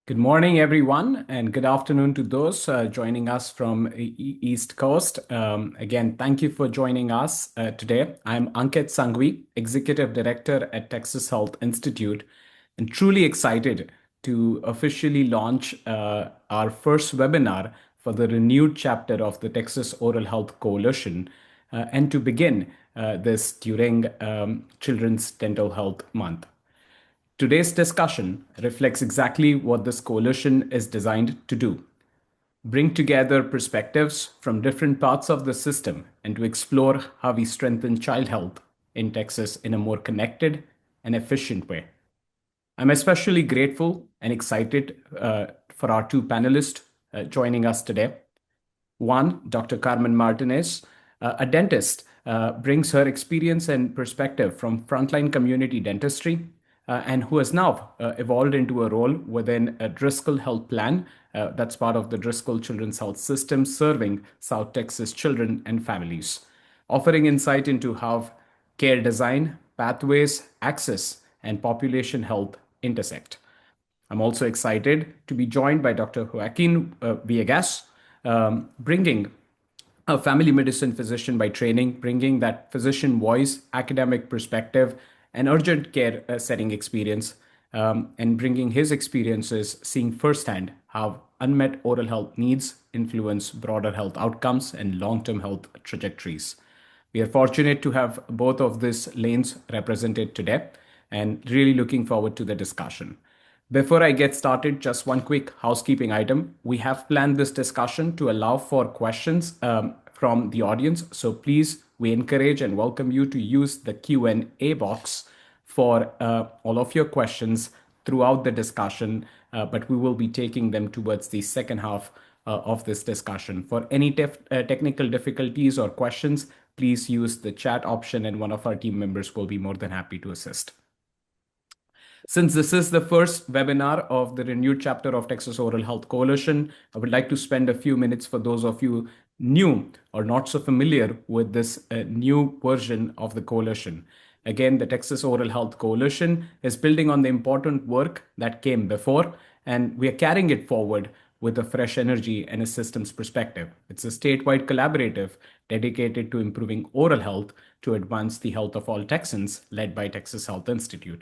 Good morning, everyone, and good afternoon to those joining us from East Coast. Again, thank you for joining us today. I'm Ankit Sanghvi, Executive Director at Texas Health Institute, and truly excited to officially launch our first webinar for the renewed chapter of the Texas Oral Health Coalition, and to begin this during Children's Dental Health Month. Today's discussion reflects exactly what this coalition is designed to do: bring together perspectives from different parts of the system and to explore how we strengthen child health in Texas in a more connected and efficient way. I'm especially grateful and excited for our two panelists joining us today. One, Dr. Carmen Martinez, a dentist, brings her experience and perspective from frontline community dentistry and who has now evolved into a role within a Driscoll Health Plan that's part of the Driscoll Children's Health System serving South Texas children and families, offering insight into how care design, pathways, access, and population health intersect. I'm also excited to be joined by Dr. Joaquin Villegas, bringing a family medicine physician by training, bringing that physician voice, academic perspective, and urgent care setting experience, and bringing his experiences, seeing firsthand how unmet oral health needs influence broader health outcomes and long term health trajectories. We are fortunate to have both of these lanes represented today and really looking forward to the discussion. Before I get started, just one quick housekeeping item. We have planned this discussion to allow for questions from the audience. So please, we encourage and welcome you to use the Q&A box for all of your questions throughout the discussion, but we will be taking them towards the second half of this discussion. For any technical difficulties or questions, please use the chat option and one of our team members will be more than happy to assist. Since this is the first webinar of the renewed chapter of Texas Oral Health Coalition, I would like to spend a few minutes for those of you new or not so familiar with this new version of the coalition. Again, the Texas Oral Health Coalition is building on the important work that came before, and we are carrying it forward with a fresh energy and a systems perspective. It's a statewide collaborative dedicated to improving oral health to advance the health of all Texans, led by Texas Health Institute.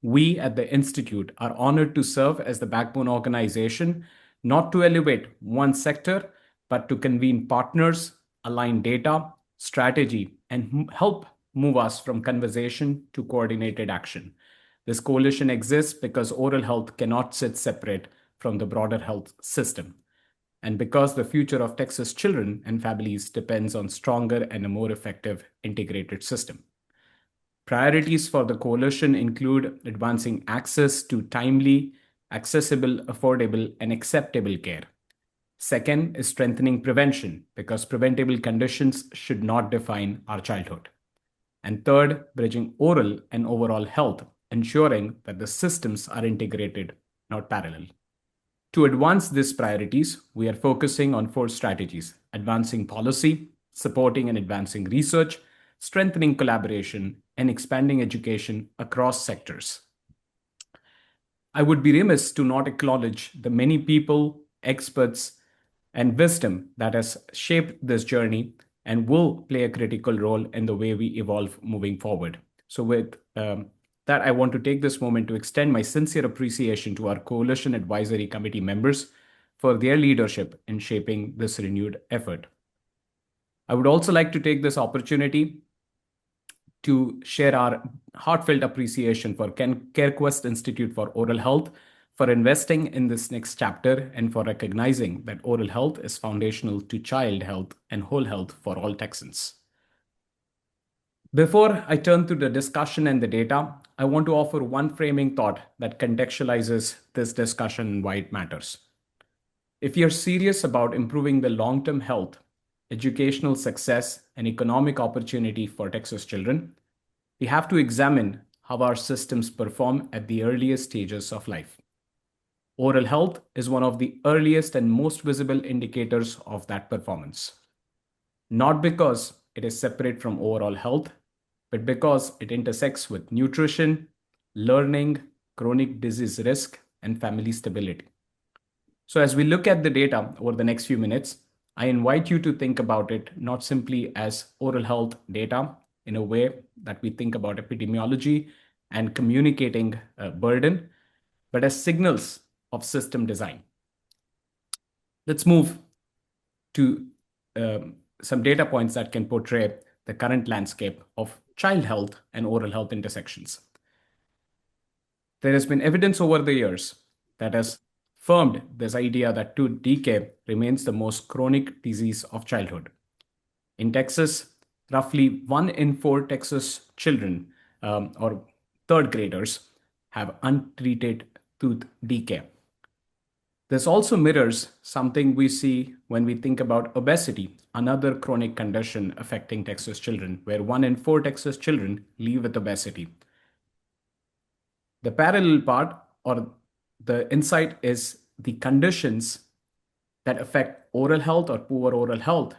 We at the Institute are honored to serve as the backbone organization, not to elevate one sector, but to convene partners, align data, strategy, and help move us from conversation to coordinated action. This coalition exists because oral health cannot sit separate from the broader health system, and because the future of Texas children and families depends on stronger and a more effective integrated system. Priorities for the coalition include advancing access to timely, accessible, affordable, and acceptable care. Second is strengthening prevention, because preventable conditions should not define our childhood. And third, bridging oral and overall health, ensuring that the systems are integrated, not parallel. To advance these priorities, we are focusing on four strategies: advancing policy, supporting and advancing research, strengthening collaboration, and expanding education across sectors. I would be remiss to not acknowledge the many people, experts, and wisdom that has shaped this journey and will play a critical role in the way we evolve moving forward. So with that, I want to take this moment to extend my sincere appreciation to our Coalition Advisory Committee members for their leadership in shaping this renewed effort. I would also like to take this opportunity to share our heartfelt appreciation for CareQuest Institute for Oral Health for investing in this next chapter and for recognizing that oral health is foundational to child health and whole health for all Texans. Before I turn to the discussion and the data, I want to offer one framing thought that contextualizes this discussion and why it matters. If you're serious about improving the long-term health, educational success, and economic opportunity for Texas children, we have to examine how our systems perform at the earliest stages of life. Oral health is one of the earliest and most visible indicators of that performance. Not because it is separate from overall health, but because it intersects with nutrition, learning, chronic disease risk, and family stability. So as we look at the data over the next few minutes, I invite you to think about it not simply as oral health data in a way that we think about epidemiology and communicating burden, but as signals of system design. Let's move to some data points that can portray the current landscape of child health and oral health intersections. There has been evidence over the years that has firmed this idea that tooth decay remains the most chronic disease of childhood. In Texas, roughly 1 in 4 Texas children or third graders have untreated tooth decay. This also mirrors something we see when we think about obesity, another chronic condition affecting Texas children, where 1 in 4 Texas children live with obesity. The parallel part or the insight is the conditions that affect oral health or poor oral health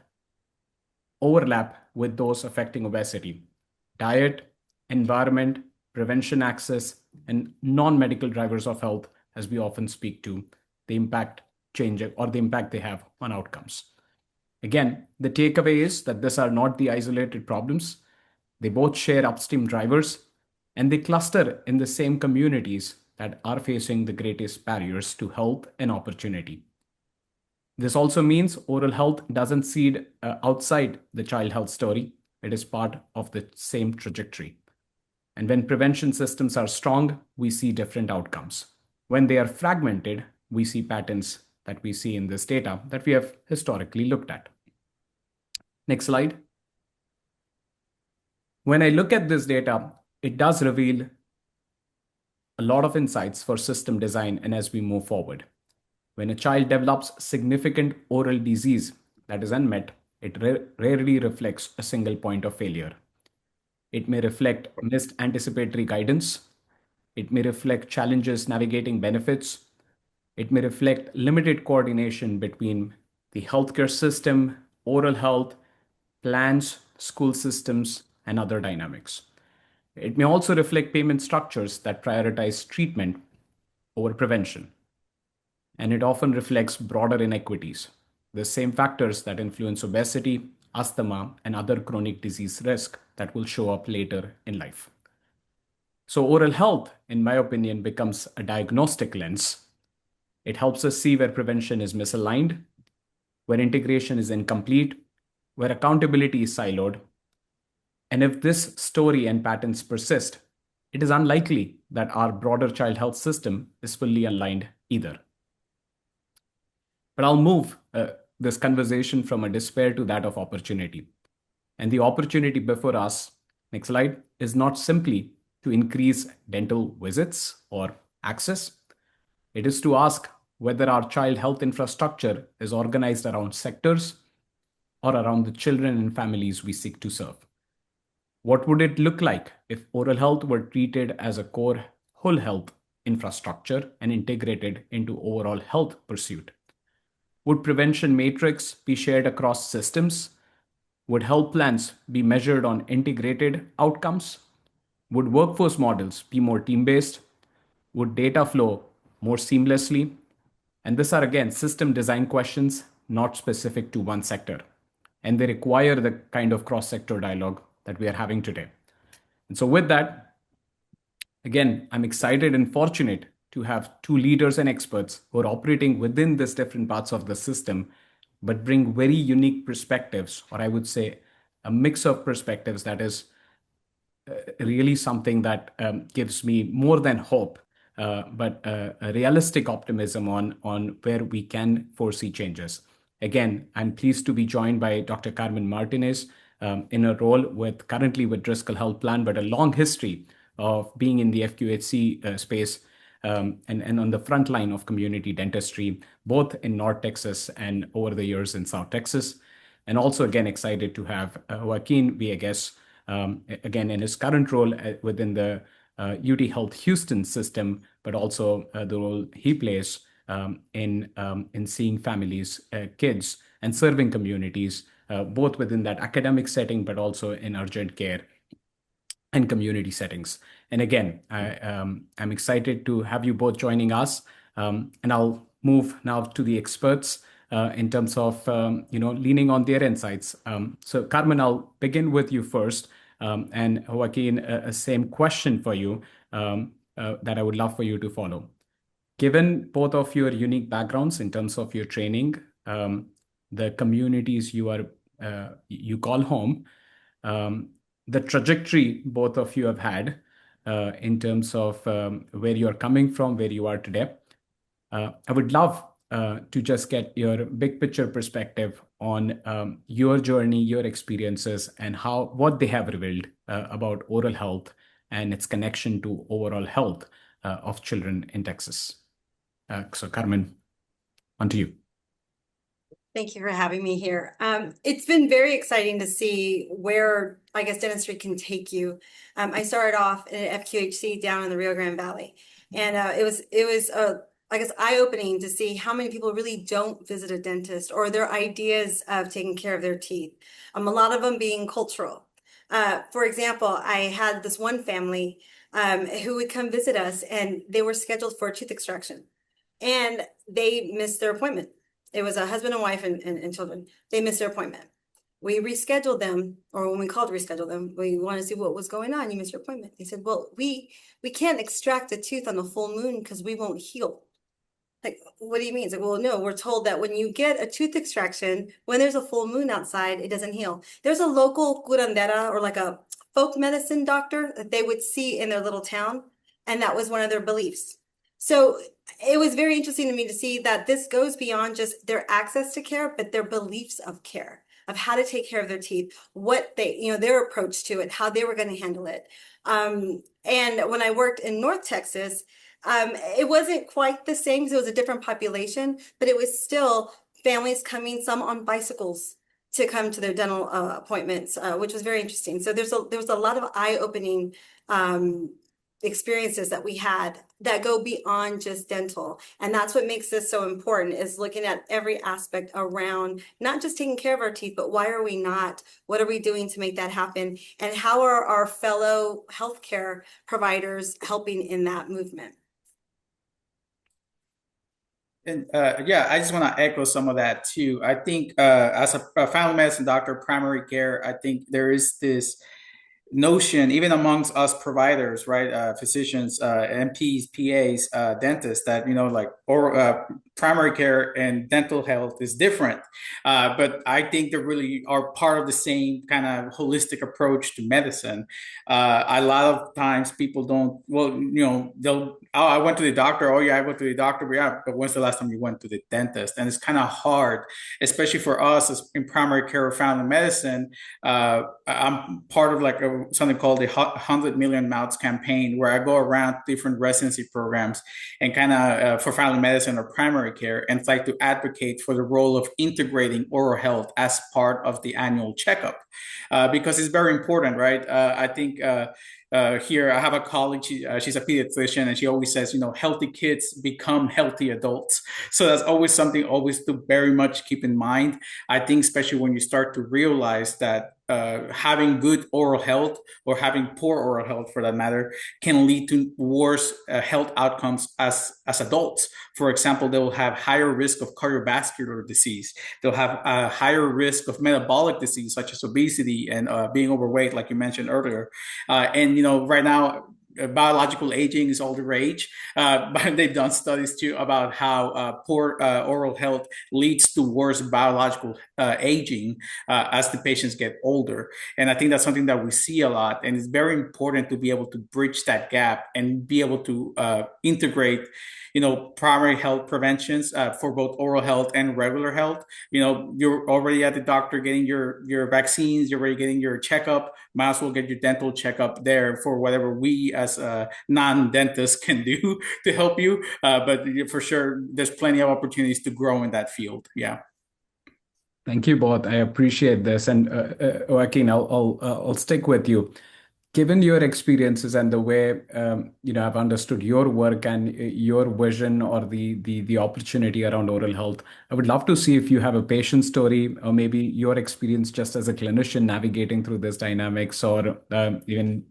overlap with those affecting obesity. Diet, environment, prevention access, and non medical drivers of health, as we often speak to, the impact change or the impact they have on outcomes. Again, the takeaway is that these are not the isolated problems. They both share upstream drivers and they cluster in the same communities that are facing the greatest barriers to health and opportunity. This also means oral health doesn't seed outside the child health story. It is part of the same trajectory. And when prevention systems are strong, we see different outcomes. When they are fragmented, we see patterns that we see in this data that we have historically looked at. Next slide. When I look at this data, it does reveal a lot of insights for system design and as we move forward. When a child develops significant oral disease that is unmet, it rarely reflects a single point of failure. It may reflect missed anticipatory guidance. It may reflect challenges navigating benefits. It may reflect limited coordination between the healthcare system, oral health, plans, school systems, and other dynamics. It may also reflect payment structures that prioritize treatment over prevention. And it often reflects broader inequities, the same factors that influence obesity, asthma, and other chronic disease risk that will show up later in life. So, oral health, in my opinion, becomes a diagnostic lens. It helps us see where prevention is misaligned, where integration is incomplete, where accountability is siloed. And if this story and patterns persist, it is unlikely that our broader child health system is fully aligned either. But I'll move this conversation from a despair to that of opportunity. And the opportunity before us, next slide, is not simply to increase dental visits or access. It is to ask whether our child health infrastructure is organized around sectors or around the children and families we seek to serve. What would it look like if oral health were treated as a core whole health infrastructure and integrated into overall health pursuit? Would prevention matrix be shared across systems? Would health plans be measured on integrated outcomes? Would workforce models be more team-based? Would data flow more seamlessly? And these are again system design questions, not specific to one sector. And they require the kind of cross-sector dialogue that we are having today. And so with that, again, I'm excited and fortunate to have two leaders and experts who are operating within these different parts of the system, but bring very unique perspectives, or I would say a mix of perspectives that is really something that gives me more than hope, but a realistic optimism on where we can foresee changes. Again, I'm pleased to be joined by Dr. Carmen Martinez in a role currently with Driscoll Health Plan, but a long history of being in the FQHC space and on the front line of community dentistry, both in North Texas and over the years in South Texas. And also, again, excited to have Joaquin Villegas, again, in his current role within the UT Health Houston system, but also the role he plays in seeing families, kids, and serving communities, both within that academic setting, but also in urgent care and community settings. And again, I'm excited to have you both joining us. And I'll move now to the experts in terms of leaning on their insights. So Carmen, I'll begin with you first, and Joaquin, a same question for you that I would love for you to follow. Given both of your unique backgrounds in terms of your training, the communities you call home, the trajectory both of you have had in terms of where you're coming from, where you are today, I would love to just get your big picture perspective on your journey, your experiences, and what they have revealed about oral health and its connection to overall health of children in Texas. So Carmen, on to you. Thank you for having me here. It's been very exciting to see where, I guess, dentistry can take you. I started off at FQHC down in the Rio Grande Valley, and it was I guess, eye-opening to see how many people really don't visit a dentist or their ideas of taking care of their teeth. A lot of them being cultural. For example, I had this one family who would come visit us, and they were scheduled for a tooth extraction, and they missed their appointment. It was a husband and wife and children. They missed their appointment. We rescheduled them, or when we called to reschedule them, we wanted to see what was going on. You missed your appointment. They said, well, we can't extract a tooth on the full moon because we won't heal. Like, what do you mean? It's like, well, no, we're told that when you get a tooth extraction, when there's a full moon outside, it doesn't heal. There's a local curandera, or like a folk medicine doctor, that they would see in their little town, and that was one of their beliefs. So it was very interesting to me to see that this goes beyond just their access to care, but their beliefs of care, of how to take care of their teeth, what they, their approach to it, how they were going to handle it. And when I worked in North Texas, it wasn't quite the same because it was a different population, but it was still families coming, some on bicycles, to come to their dental appointments, which was very interesting. So there was a lot of eye-opening experiences that we had that go beyond just dental. And that's what makes this so important, is looking at every aspect around not just taking care of our teeth, but why are we not? What are we doing to make that happen? And how are our fellow healthcare providers helping in that movement? And yeah, I just want to echo some of that too. I think as a family medicine doctor, primary care, I think there is this notion, even amongst us providers, right? Physicians, MPs, PAs, dentists, that, like, or primary care and dental health is different. But I think they really are part of the same kind of holistic approach to medicine. A lot of times people don't, well, they'll, oh, I went to the doctor. Oh, yeah, I went to the doctor. But yeah, but when's the last time you went to the dentist? And it's kind of hard, especially for us as in primary care or family medicine. I'm part of like something called the 100 Million Mouths campaign, where I go around different residency programs and kind of for family medicine or primary care, and try to advocate for the role of integrating oral health as part of the annual checkup, because it's very important, right? I think here I have a colleague, she's a pediatrician, and she always says, healthy kids become healthy adults. So that's always something always to very much keep in mind. I think especially when you start to realize that having good oral health, or having poor oral health for that matter, can lead to worse health outcomes as adults. For example, they will have higher risk of cardiovascular disease. They'll have a higher risk of metabolic disease, such as obesity and being overweight, like you mentioned earlier. And right now, biological aging is all the rage, but they've done studies too about how poor oral health leads to worse biological aging as the patients get older. And I think that's something that we see a lot, and it's very important to be able to bridge that gap and be able to integrate primary health preventions for both oral health and regular health. You're already at the doctor getting your vaccines, you're already getting your checkup. Might as well get your dental checkup there for whatever we as non-dentists can do to help you. But for sure, there's plenty of opportunities to grow in that field. Yeah. Thank you both. I appreciate this. And Joaquin, I'll stick with you. Given your experiences and the way I've understood your work and your vision, or the opportunity around oral health, I would love to see if you have a patient story, or maybe your experience just as a clinician navigating through this dynamics, or even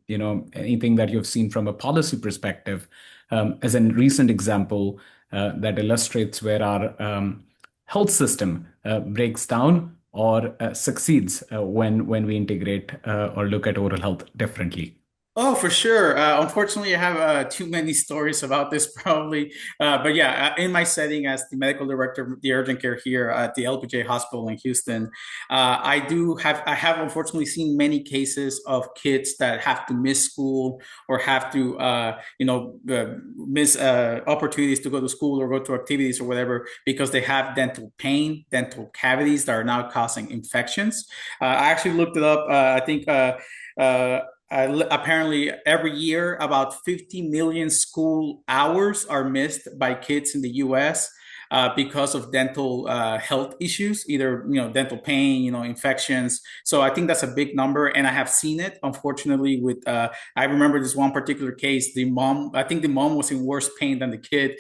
anything that you've seen from a policy perspective. As a recent example, that illustrates where our health system breaks down or succeeds when we integrate or look at oral health differently. Oh, for sure. Unfortunately, I have too many stories about this probably. But yeah, in my setting as the medical director of the urgent care here at the LPJ Hospital in Houston, I have unfortunately seen many cases of kids that have to miss school or have to, miss opportunities to go to school or go to activities or whatever because they have dental pain, dental cavities that are now causing infections. I actually looked it up. I think. Uh, Apparently, every year, about 50 million school hours are missed by kids in the US because of dental health issues, either dental pain, infections. So I think that's a big number, and I have seen it. Unfortunately, with I remember this one particular case. I think the mom was in worse pain than the kid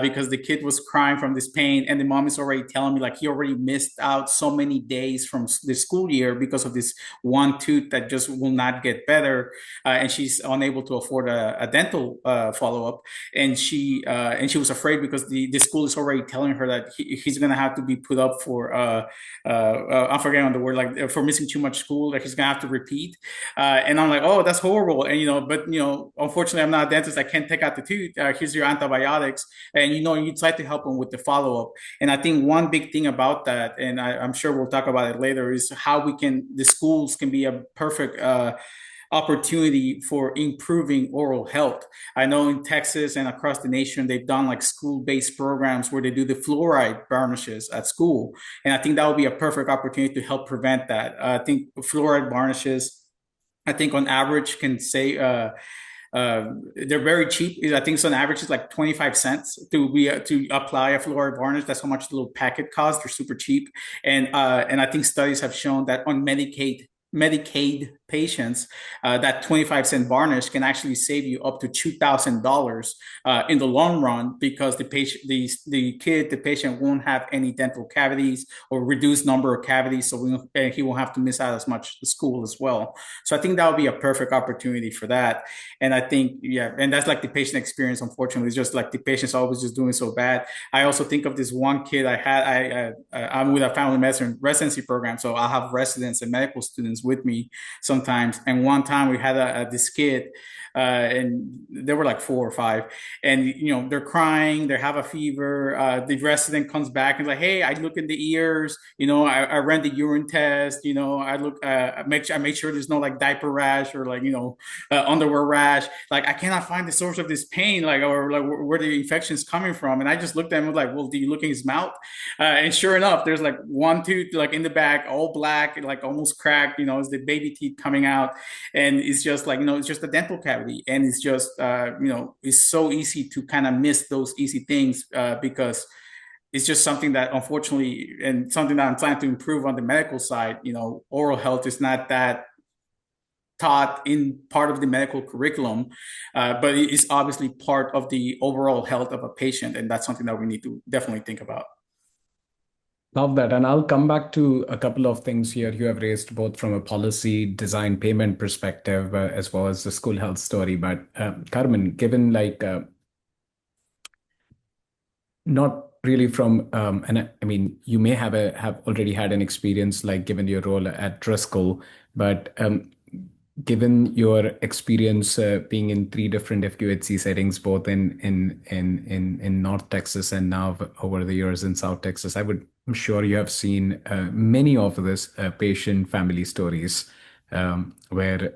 because the kid was crying from this pain, and the mom is already telling me like he already missed out so many days from the school year because of this one tooth that just will not get better, and she's unable to afford a dental follow up, and she was afraid because the school is already telling her that he's gonna have to be put up for I'm forgetting the word, like for missing too much school, like he's gonna have to repeat, and I'm like, oh, that's horrible, and but unfortunately, I'm not a dentist. I can't take out the tooth. Here's your antibiotics, and you try to help them with the follow up. And I think one big thing about that, and I'm sure we'll talk about it later, is how the schools can be a perfect opportunity for improving oral health. I know in Texas and across the nation, they've done like school-based programs where they do the fluoride varnishes at school. And I think that would be a perfect opportunity to help prevent that. I think fluoride varnishes, I think on average can say, they're very cheap. I think so on average it's like 25 cents to apply a fluoride varnish. That's how much the little packet costs. They're super cheap. And I think studies have shown that on Medicaid patients, that 25-cent varnish can actually save you up to $2,000 in the long run because the patient won't have any dental cavities or reduced number of cavities, so he won't have to miss out as much school as well. So I think that would be a perfect opportunity for that. And I think, yeah, and that's like the patient experience. Unfortunately, it's just like the patient's always just doing so bad. I also think of this one kid I had. I'm with a family medicine residency program, so I'll have residents and medical students with me sometimes. And one time we had this kid, and they were like 4 or 5, and they're crying, they have a fever. The resident comes back and like, hey, I look in the ears, I ran the urine test, I look, I make sure there's no like diaper rash or like underwear rash. Like I cannot find the source of this pain, like or like where the infection is coming from. And I just looked at him like, well, do you look in his mouth? And sure enough, there's like one tooth like in the back, all black, like almost cracked. It's the baby teeth coming out, and it's just like it's just a dental cavity, and it's just it's so easy to kind of miss those easy things because it's just something that unfortunately, and something that I'm trying to improve on the medical side. Oral health is not that taught in part of the medical curriculum, but it is obviously part of the overall health of a patient, and that's something that we need to definitely think about. Love that. And I'll come back to a couple of things here you have raised, both from a policy design payment perspective, as well as the school health story. But Carmen, given like not really from, and I mean, you may have already had an experience like given your role at Driscoll, but given your experience being in 3 different FQHC settings, both in North Texas and now over the years in South Texas, I'm sure you have seen many of this patient family stories where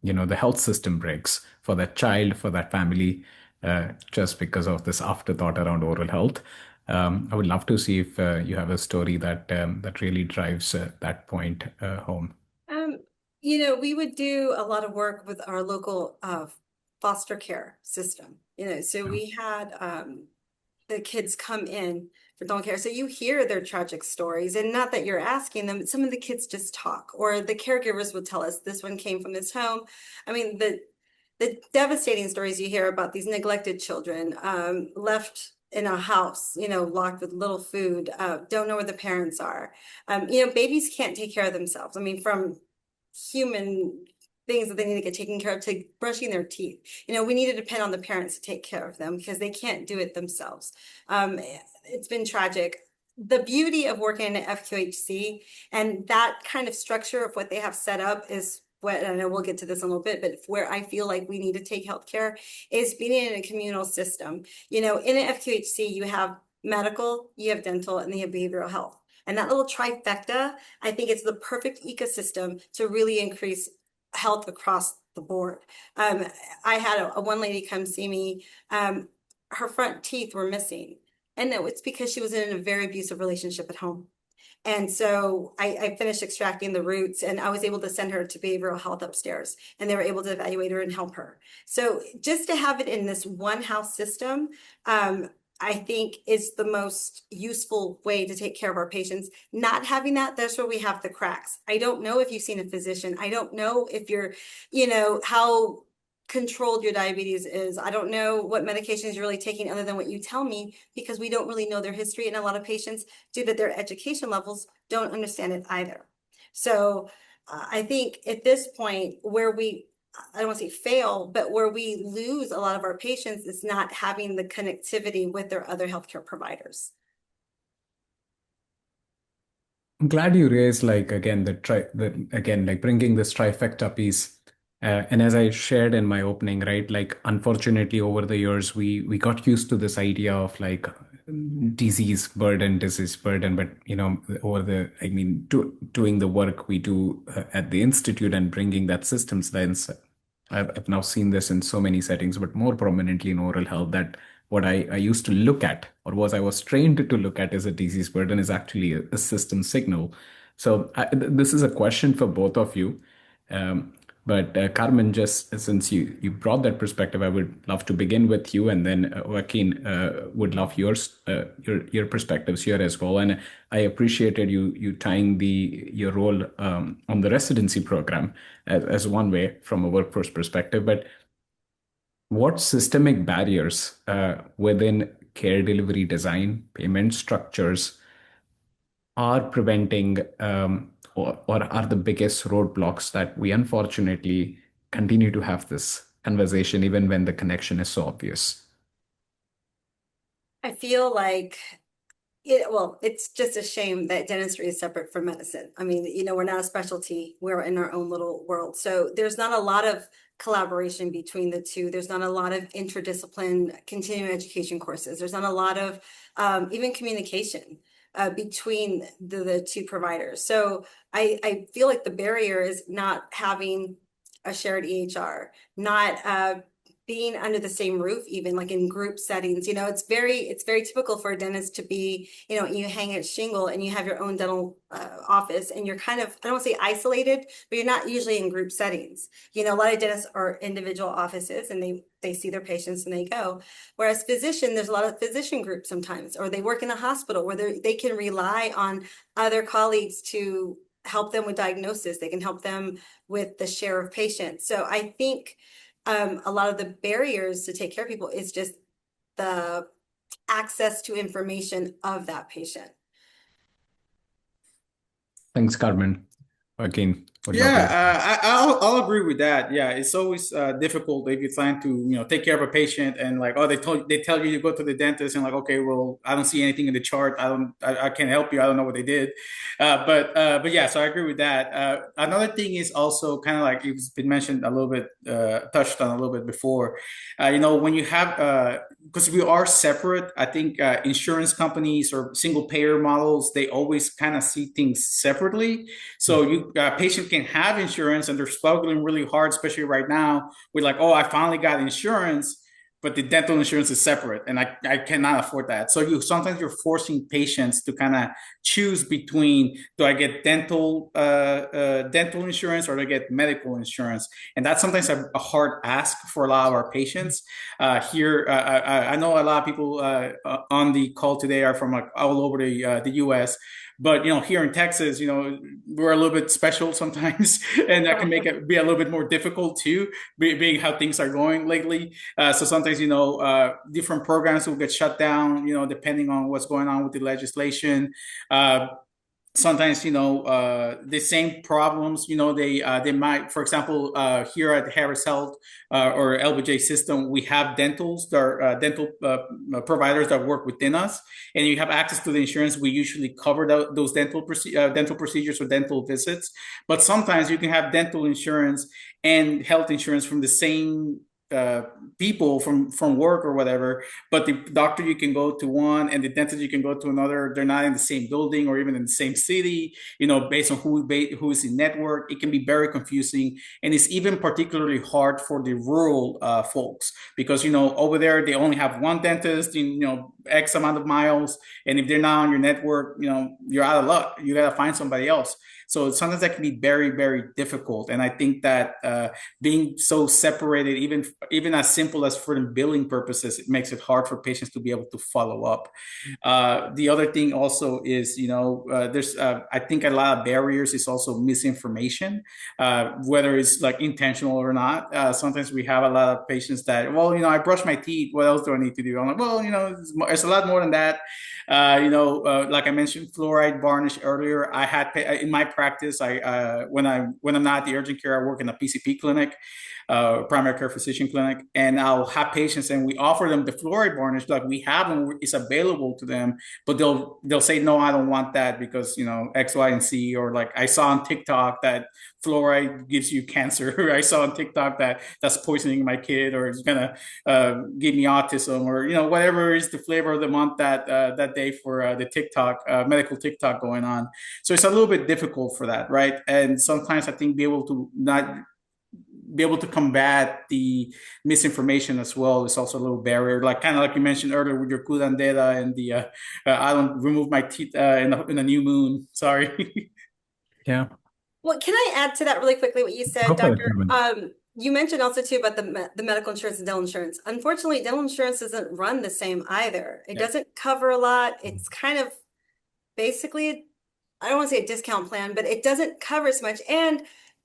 the health system breaks for that child, for that family, just because of this afterthought around oral health. I would love to see if you have a story that really drives that point home. We would do a lot of work with our local foster care system. So we had the kids come in for dental care. So you hear their tragic stories, and not that you're asking them, but some of the kids just talk, or the caregivers would tell us this one came from this home. I mean, the devastating stories you hear about these neglected children left in a house, locked with little food, don't know where the parents are. Babies can't take care of themselves. I mean, from human things that they need to get taken care of, to brushing their teeth. We need to depend on the parents to take care of them because they can't do it themselves. It's been tragic. The beauty of working in FQHC and that kind of structure of what they have set up is what, I know we'll get to this in a little bit, but where I feel like we need to take healthcare is being in a communal system. In an FQHC, you have medical, you have dental, and you have behavioral health. And that little trifecta, I think it's the perfect ecosystem to really increase health across the board. I had a one lady come see me. Her front teeth were missing. And no, it's because she was in a very abusive relationship at home. And so I finished extracting the roots, and I was able to send her to behavioral health upstairs, and they were able to evaluate her and help her. So just to have it in this one house system, I think is the most useful way to take care of our patients. Not having that, that's where we have the cracks. I don't know if you've seen a physician. I don't know if you're, how controlled your diabetes is. I don't know what medications you're really taking other than what you tell me, because we don't really know their history. And a lot of patients, due to their education levels, don't understand it either. So I think at this point where I don't want to say fail, but where we lose a lot of our patients is not having the connectivity with their other healthcare providers. I'm glad you raised like again like bringing this trifecta piece. And as I shared in my opening, right, like unfortunately over the years we got used to this idea of like disease burden, but doing the work we do at the institute and bringing that systems lens, I've now seen this in so many settings, but more prominently in oral health, that what I used to look at, or I was trained to look at as a disease burden, is actually a system signal. So this is a question for both of you. But Carmen, just since you brought that perspective, I would love to begin with you, and then Joaquin, would love your perspectives here as well. And I appreciated you tying your role on the residency program as one way from a workforce perspective. But what systemic barriers within care delivery design, payment structures are preventing or are the biggest roadblocks that we unfortunately continue to have this conversation even when the connection is so obvious? I feel like it's just a shame that dentistry is separate from medicine. I mean, we're not a specialty. We're in our own little world. So there's not a lot of collaboration between the two. There's not a lot of interdiscipline continuing education courses. There's not a lot of even communication between the two providers. So I feel like the barrier is not having a shared EHR, not being under the same roof, even like in group settings. It's very typical for a dentist to be, you hang a shingle and you have your own dental office, and you're kind of, I don't want to say isolated, but you're not usually in group settings. A lot of dentists are individual offices, and they see their patients and they go. Whereas physician, there's a lot of physician groups sometimes, or they work in a hospital where they can rely on other colleagues to help them with diagnosis. They can help them with the share of patients. So I think a lot of the barriers to take care of people is just the access to information of that patient. Thanks, Carmen. Joaquin, would love Yeah, I'll agree with that. Yeah, it's always difficult if you're trying to take care of a patient, and like, oh, they tell you to go to the dentist, and like, okay, well, I don't see anything in the chart. I can't help you. I don't know what they did. But yeah, so I agree with that. Another thing is also kind of like it's been mentioned a little bit, touched on a little bit before. When you have because we are separate, I think insurance companies or single payer models, they always kind of see things separately. So you patient can have insurance and they're struggling really hard, especially right now. We're like, oh, I finally got insurance, but the dental insurance is separate, and I cannot afford that. So sometimes you're forcing patients to kind of choose between, do I get dental insurance or do I get medical insurance? And that's sometimes a hard ask for a lot of our patients. Here, I know a lot of people on the call today are from like all over the U.S. But here in Texas, we're a little bit special sometimes, and that can make it be a little bit more difficult too, being how things are going lately. So sometimes different programs will get shut down, depending on what's going on with the legislation. sometimes the same problems they might, for example, here at Harris Health or LBJ system, we have dental providers that work within us, and you have access to the insurance. We usually cover those dental procedures or dental visits, but sometimes you can have dental insurance and health insurance from the same uh, people from work or whatever, but the doctor you can go to one and the dentist you can go to another. They're not in the same building or even in the same city. Based on who is in network, it can be very confusing, and it's even particularly hard for the rural folks because over there they only have one dentist in X amount of miles, and if they're not on your network, you're out of luck. You got to find somebody else. So sometimes that can be very, very difficult, and I think that being so separated, even as simple as for the billing purposes, it makes it hard for patients to be able to follow up. The other thing also is, there's I think a lot of barriers is also misinformation, whether it's like intentional or not. Sometimes we have a lot of patients that, well, I brush my teeth. What else do I need to do? I'm like, well, it's a lot more than that. Like I mentioned, fluoride varnish earlier. I had in my practice, when I'm not at the urgent care, I work in a PCP clinic, primary care physician clinic, and I'll have patients and we offer them the fluoride varnish, like we have them, it's available to them, but they'll say, no, I don't want that because X, Y, and Z, or like I saw on TikTok that fluoride gives you cancer. I saw on TikTok that's poisoning my kid, or it's gonna give me autism, or whatever is the flavor of the month that day for the TikTok medical TikTok going on. So it's a little bit difficult for that, right? And sometimes I think be able to combat the misinformation as well is also a little barrier. Like kind of like you mentioned earlier with your curandera and the I don't remove my teeth in a new moon. Sorry. Yeah. Well, can I add to that really quickly what you said, Go for it, Doctor? Carmen. You mentioned also too about the medical insurance and dental insurance. Unfortunately, dental insurance doesn't run the same either. It Yeah. doesn't cover a lot. It's kind of basically, I don't want to say a discount plan, but it doesn't cover as much. And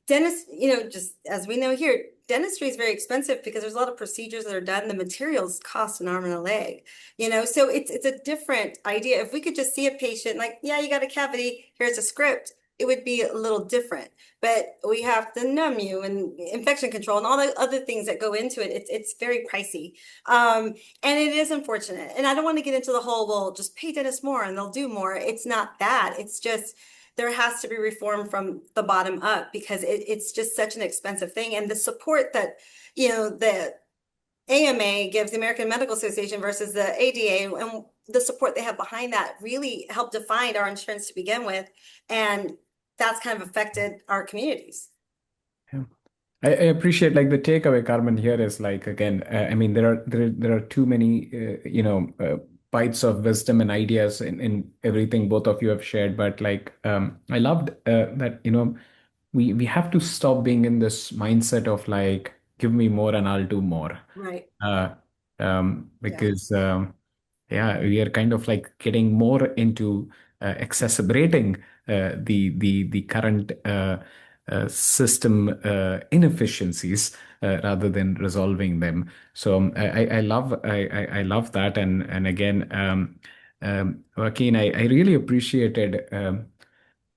dentists, just as we know here, dentistry is very expensive because there's a lot of procedures that are done. The materials cost an arm and a leg, so it's a different idea. If we could just see a patient like, yeah, you got a cavity, here's a script, it would be a little different. But we have to numb you and infection control and all the other things that go into it. It's very pricey. And it is unfortunate. And I don't want to get into the whole, well, just pay dentists more and they'll do more. It's not that. It's just there has to be reform from the bottom up because it's just such an expensive thing. And the support that, the AMA gives, the American Medical Association versus the ADA, and the support they have behind that really helped define our insurance to begin with. And that's kind of affected our communities. Yeah. I appreciate like the takeaway, Carmen, here is like again, I mean there are too many bites of wisdom and ideas in everything both of you have shared, but like I loved that we have to stop being in this mindset of like give me more and I'll do more. Right. Uh, Yeah. because yeah, we are kind of like getting more into exacerbating the current system inefficiencies rather than resolving them. So I love that, and again, Joaquin, I really appreciated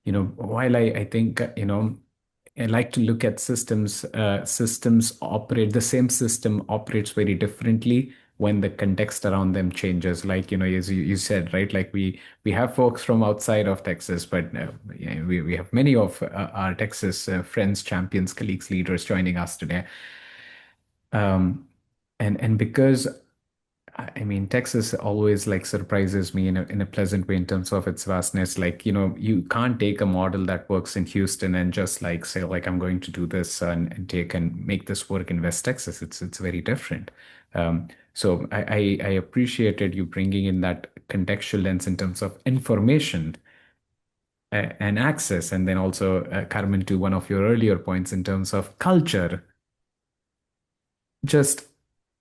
while I think I like to look at systems. Systems operate, the same system operates very differently when the context around them changes. Like, as you said, right? Like we have folks from outside of Texas, but yeah, we have many of our Texas friends, champions, colleagues, leaders joining us today. Um, and because I mean, Texas always like surprises me in a pleasant way in terms of its vastness. Like, you can't take a model that works in Houston and just like say, like, I'm going to do this and take and make this work in West Texas. It's very different. So I appreciated you bringing in that contextual lens in terms of information and access, and then also Carmen, to one of your earlier points in terms of culture, just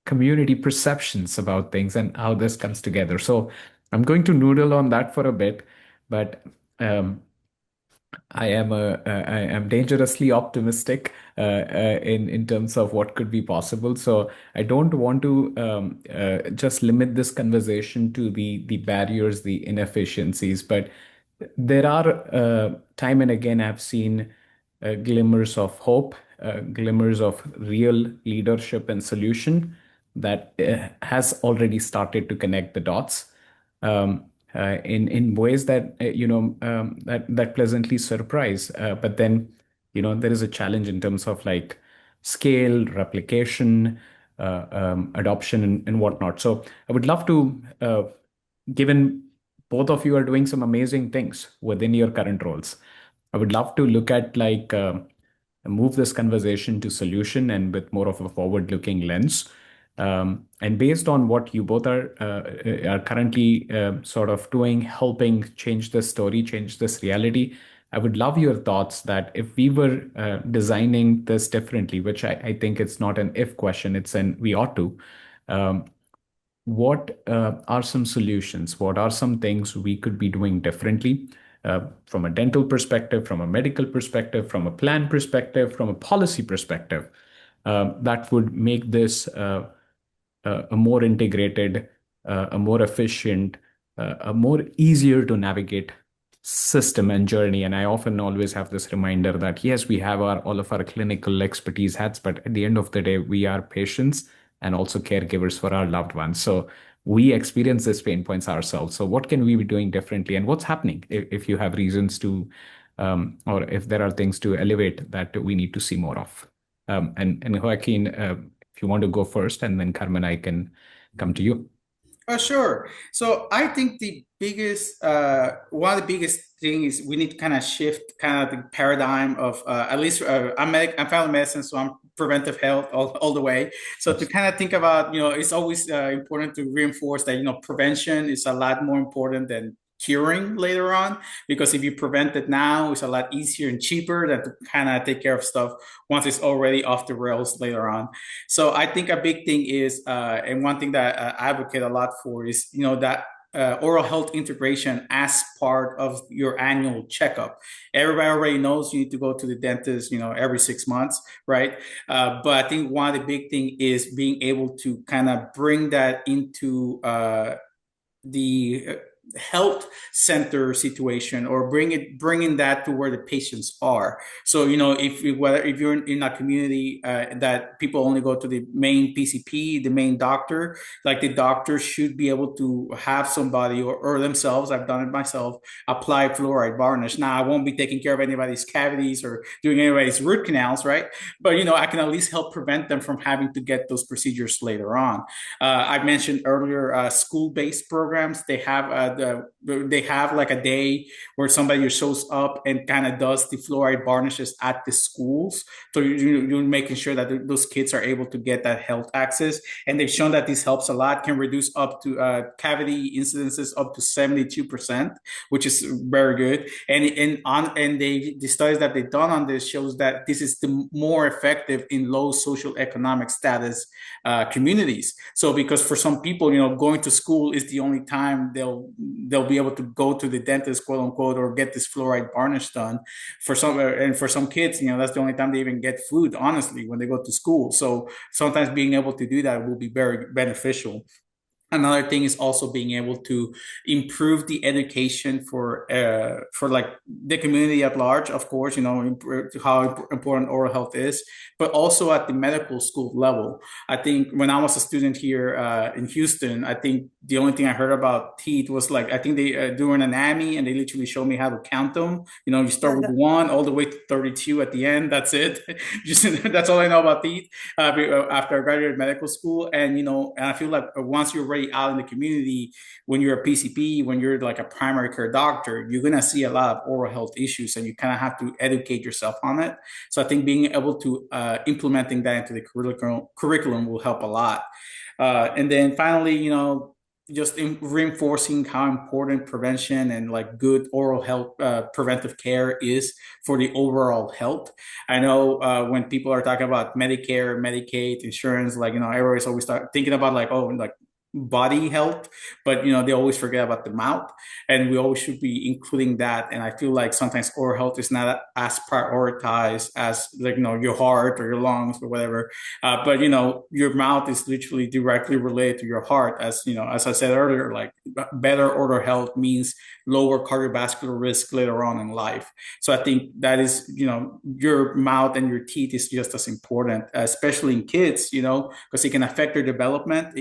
community perceptions about things and how this comes together. So I'm going to noodle on that for a bit, but I am dangerously optimistic in terms of what could be possible. So I don't want to just limit this conversation to the barriers, the inefficiencies, but There are time and again I've seen glimmers of hope, glimmers of real leadership and solution that has already started to connect the dots in ways that that pleasantly surprise. But then there is a challenge in terms of like scale, replication, adoption, and whatnot. So I would love to, given both of you are doing some amazing things within your current roles. I would love to look at like move this conversation to solution and with more of a forward-looking lens. And based on what you both are currently sort of doing, helping change this story, change this reality, I would love your thoughts that if we were designing this differently, which I think it's not an if question, it's an we ought to. Um, what are some solutions? What are some things we could be doing differently from a dental perspective, from a medical perspective, from a plan perspective, from a policy perspective that would make this a more integrated, a more efficient, a more easier to navigate system and journey. And I often always have this reminder that yes, we have all of our clinical expertise hats, but at the end of the day, we are patients and also caregivers for our loved ones. So we experience these pain points ourselves. So what can we be doing differently, and what's happening if you have reasons to, or if there are things to elevate that we need to see more of? And Joaquin, if you want to go first, and then Carmen, I can come to you. Oh, sure. So I think the biggest, one of the biggest things is we need to kind of shift kind of the paradigm of, at least I'm family medicine, so I'm preventive health all the way. So to kind of think about, it's always important to reinforce that, prevention is a lot more important than curing later on, because if you prevent it now, it's a lot easier and cheaper than to kind of take care of stuff once it's already off the rails later on. So I think a big thing is, and one thing that I advocate a lot for is, that oral health integration as part of your annual checkup. Everybody already knows you need to go to the dentist, every 6 months, right? But I think one of the big thing is being able to kind of bring that into the health center situation, or bringing that to where the patients are. So if you're in a community that people only go to the main PCP, the main doctor, like the doctor should be able to have somebody, or themselves, I've done it myself, apply fluoride varnish. Now I won't be taking care of anybody's cavities or doing anybody's root canals, right? But I can at least help prevent them from having to get those procedures later on. I mentioned earlier school-based programs. They have like a day where somebody shows up and kind of does the fluoride varnishes at the schools. So you're making sure that those kids are able to get that health access. And they've shown that this helps a lot, can reduce up to cavity incidences up to 72%, which is very good. And the studies that they've done on this shows that this is the more effective in low social economic status communities. So because for some people, going to school is the only time they'll be able to go to the dentist, quote unquote, or get this fluoride varnish done. For some kids, that's the only time they even get food, honestly, when they go to school. So sometimes being able to do that will be very beneficial. Another thing is also being able to improve the education for like the community at large, of course, how important oral health is, but also at the medical school level. I think when I was a student here in Houston, I think the only thing I heard about teeth was like, I think they do an anatomy and they literally showed me how to count them. You start with one all the way to 32 at the end. That's it. Just that's all I know about teeth after I graduated medical school. And I feel like once you're ready out in the community, when you're a PCP, when you're like a primary care doctor, you're going to see a lot of oral health issues, and you kind of have to educate yourself on it. So I think being able to implementing that into the curriculum will help a lot. And then finally, just reinforcing how important prevention and like good oral health preventive care is for the overall health. I know when people are talking about Medicare, Medicaid, insurance, like everybody's always thinking about like, oh, like body health, but they always forget about the mouth, and we always should be including that. And I feel like sometimes oral health is not as prioritized as like your heart or your lungs or whatever. But your mouth is literally directly related to your heart, as I said earlier. Like better oral health means lower cardiovascular risk later on in life. So I think that is, your mouth and your teeth is just as important, especially in kids, because it can affect their development,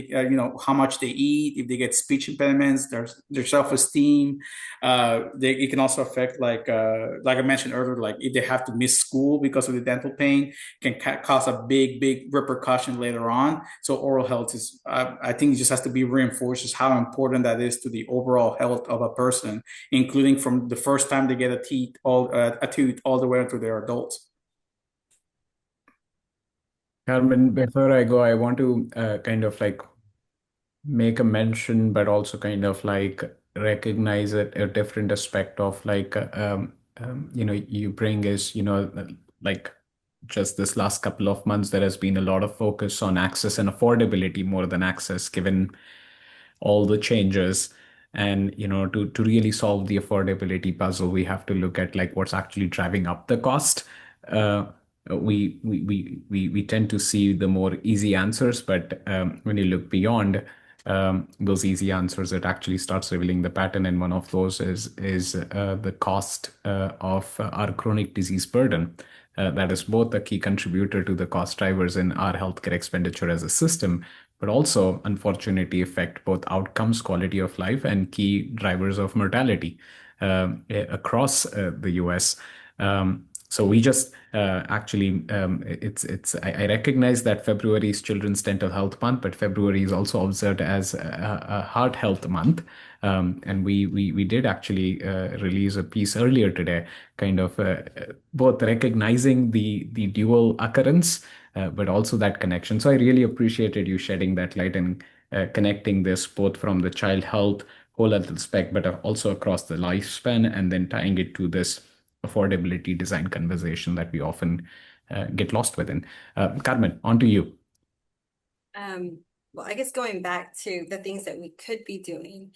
how much they eat, if they get speech impediments, their self-esteem. It can also affect, like I mentioned earlier, like if they have to miss school because of the dental pain, can cause a big repercussion later on. So oral health is, I think, it just has to be reinforced just how important that is to the overall health of a person, including from the first time they get a tooth all the way until they're adults. Carmen, before I go, I want to kind of like make a mention, but also kind of like recognize a different aspect of like, you bring is, like just this last couple of months, there has been a lot of focus on access and affordability more than access, given all the changes. And to really solve the affordability puzzle, we have to look at like what's actually driving up the cost. Uh, we tend to see the more easy answers, but when you look beyond those easy answers, it actually starts revealing the pattern. And one of those is the cost of our chronic disease burden. That is both a key contributor to the cost drivers in our healthcare expenditure as a system, but also unfortunately affect both outcomes, quality of life, and key drivers of mortality across the US. So we just actually, I recognize that February is Children's Dental Health Month, but February is also observed as a Heart Health Month. And we did actually release a piece earlier today, kind of both recognizing the dual occurrence, but also that connection. So I really appreciated you shedding that light and connecting this both from the child health, whole health aspect, but also across the lifespan, and then tying it to this affordability design conversation that we often get lost within. Carmen, on to you. Um, well, I guess going back to the things that we could be doing,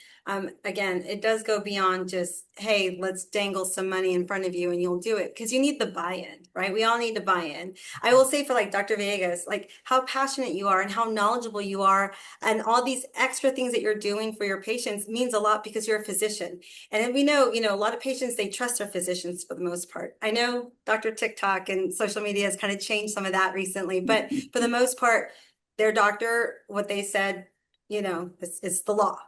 again, it does go beyond just, hey, let's dangle some money in front of you and you'll do it, because you need the buy-in, right? We all need to buy in. I will say for like Dr. Villegas, like how passionate you are and how knowledgeable you are, and all these extra things that you're doing for your patients means a lot because you're a physician. And then we know, a lot of patients, they trust their physicians for the most part. I know Dr. TikTok and social media has kind of changed some of that recently, but for the most part, their doctor, what they said, it's the law.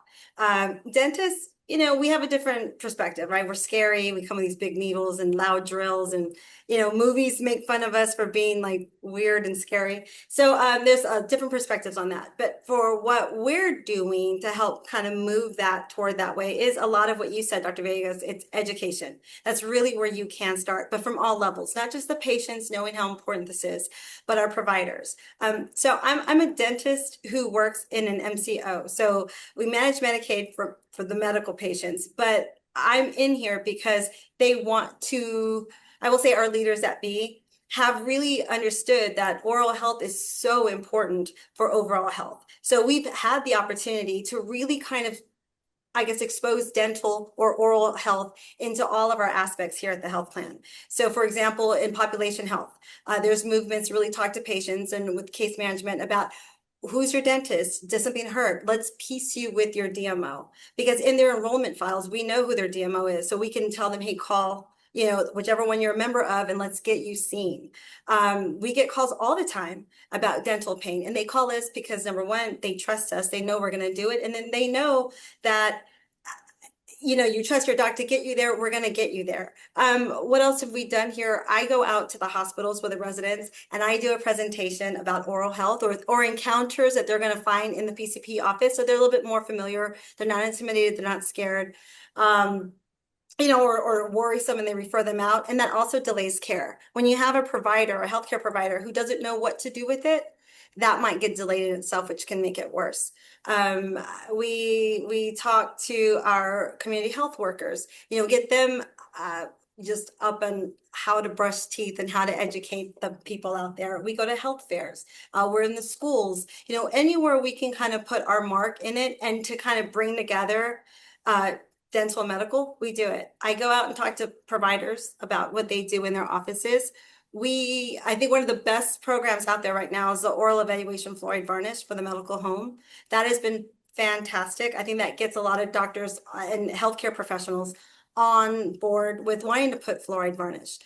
Dentists, we have a different perspective, right? We're scary. We come with these big needles and loud drills, and movies make fun of us for being like weird and scary. So there's different perspectives on that. But for what we're doing to help kind of move that toward that way is a lot of what you said, Dr. Vegas. It's education. That's really where you can start, but from all levels, not just the patients knowing how important this is, but our providers. So I'm a dentist who works in an MCO. So we manage Medicaid for the medical patients, but I'm in here because they want to, I will say our leaders at B have really understood that oral health is so important for overall health. So we've had the opportunity to really kind of, I guess, expose dental or oral health into all of our aspects here at the health plan. So for example, in population health, there's movements really talk to patients and with case management about who's your dentist? Does something hurt? Let's piece you with your DMO, because in their enrollment files, we know who their DMO is. So we can tell them, hey, call, whichever one you're a member of, and let's get you seen. We get calls all the time about dental pain, and they call us because number one, they trust us. They know we're going to do it. And then they know that you trust your doc to get you there, we're going to get you there. What else have we done here? I go out to the hospitals with the residents and I do a presentation about oral health or encounters that they're going to find in the PCP office. So they're a little bit more familiar. They're not intimidated. They're not scared. Or worrisome, and they refer them out. And that also delays care. When you have a provider, a healthcare provider who doesn't know what to do with it, that might get delayed in itself, which can make it worse. We talk to our community health workers, get them just up on how to brush teeth and how to educate the people out there. We go to health fairs. We're in the schools, anywhere we can kind of put our mark in it and to kind of bring together dental and medical, we do it. I go out and talk to providers about what they do in their offices. I think one of the best programs out there right now is the oral evaluation fluoride varnish for the medical home. That has been fantastic. I think that gets a lot of doctors and healthcare professionals on board with wanting to put fluoride varnish.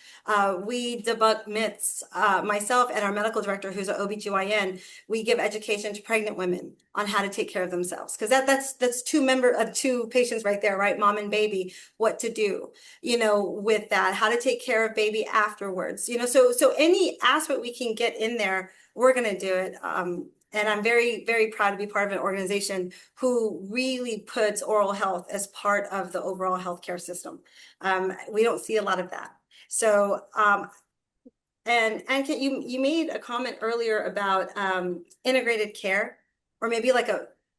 We debunk myths. Myself and our medical director, who's an OBGYN, we give education to pregnant women on how to take care of themselves. Because that's two patients right there, right? Mom and baby, what to do, with that, how to take care of baby afterwards. So any aspect we can get in there, we're gonna do it. And I'm very, very proud to be part of an organization who really puts oral health as part of the overall healthcare system. We don't see a lot of that. So, and Ankit, you made a comment earlier about integrated care, or maybe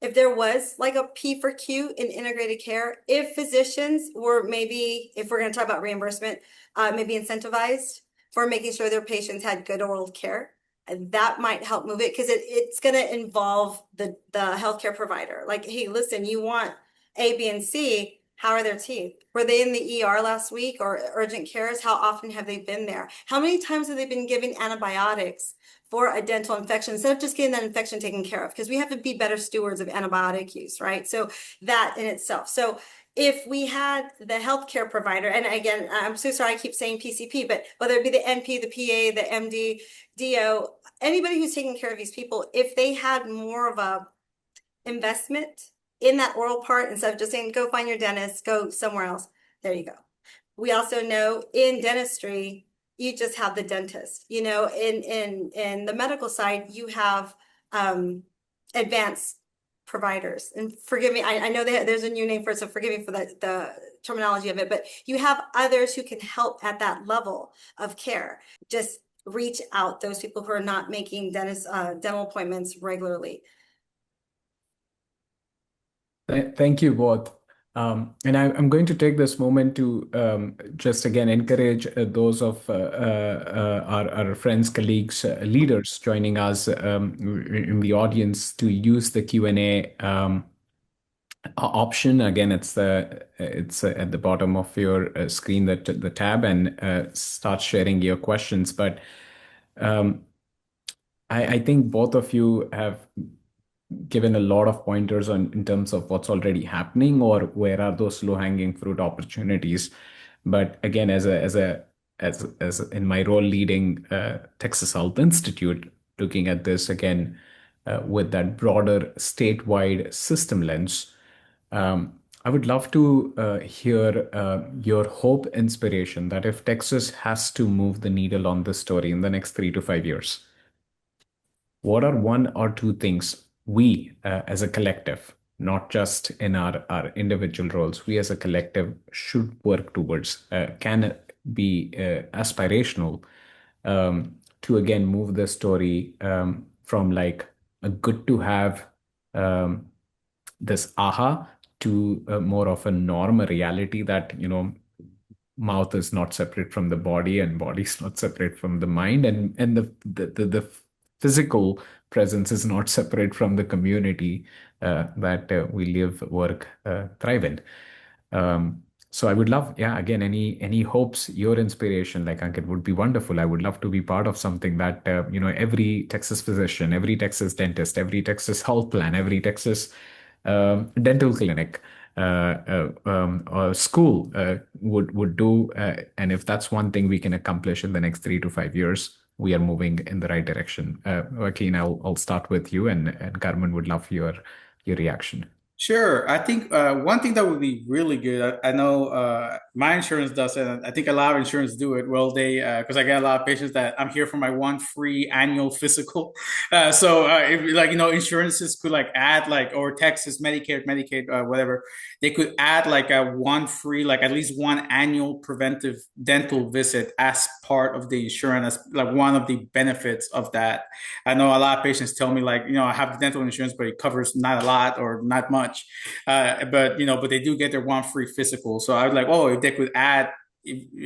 if there was like a P for Q in integrated care, if physicians were maybe, if we're going to talk about reimbursement, maybe incentivized for making sure their patients had good oral care. And that might help move it because it's going to involve the healthcare provider. Like, hey, listen, you want A, B, and C. How are their teeth? Were they in the ER last week or urgent cares? How often have they been there? How many times have they been giving antibiotics for a dental infection instead of just getting that infection taken care of? Because we have to be better stewards of antibiotic use, right? So that in itself. So if we had the healthcare provider, and again, I'm so sorry I keep saying PCP, but whether it be the NP, the PA, the MD, DO, anybody who's taking care of these people, if they had more of a investment in that oral part instead of just saying, go find your dentist, go somewhere else, there you go. We also know in dentistry, you just have the dentist, in the medical side, you have advanced providers. And forgive me, I know that there's a new name for it, so forgive me for the terminology of it, but you have others who can help at that level of care. Just reach out those people who are not making dental appointments regularly. Thank you both. And I'm going to take this moment to just again encourage those of our friends, colleagues, leaders joining us in the audience to use the Q&A option. Again, it's at the bottom of your screen, the tab, and start sharing your questions. But I think both of you have given a lot of pointers in terms of what's already happening or where are those low-hanging fruit opportunities. But again, as in my role leading Texas Health Institute, looking at this again with that broader statewide system lens, I would love to hear your hope, inspiration that if Texas has to move the needle on this story in the next 3 to 5 years, what are one or two things we as a collective, not just in our individual roles, we as a collective should work towards, can be aspirational to again move the story from like a good to have this aha to more of a norm, a reality that, mouth is not separate from the body and body is not separate from the mind, and the physical presence is not separate from the community that we live, work, thrive in. So I would love, yeah, again, any hopes, your inspiration, like Ankit, would be wonderful. I would love to be part of something that every Texas physician, every Texas dentist, every Texas health plan, every Texas dental clinic, or school would do. And if that's one thing we can accomplish in the next 3 to 5 years, we are moving in the right direction. Joaquin, I'll start with you, and Carmen would love your reaction. Sure. I think one thing that would be really good, I know my insurance does it, and I think a lot of insurance do it. Well, because I get a lot of patients that I'm here for my one free annual physical. So if like, insurances could like add like, or Texas, Medicare, Medicaid, whatever, they could add like a one free, like at least one annual preventive dental visit as part of the insurance, as like one of the benefits of that. I know a lot of patients tell me like, I have the dental insurance, but it covers not a lot or not much. But they do get their one free physical. So I was like, oh, if they could add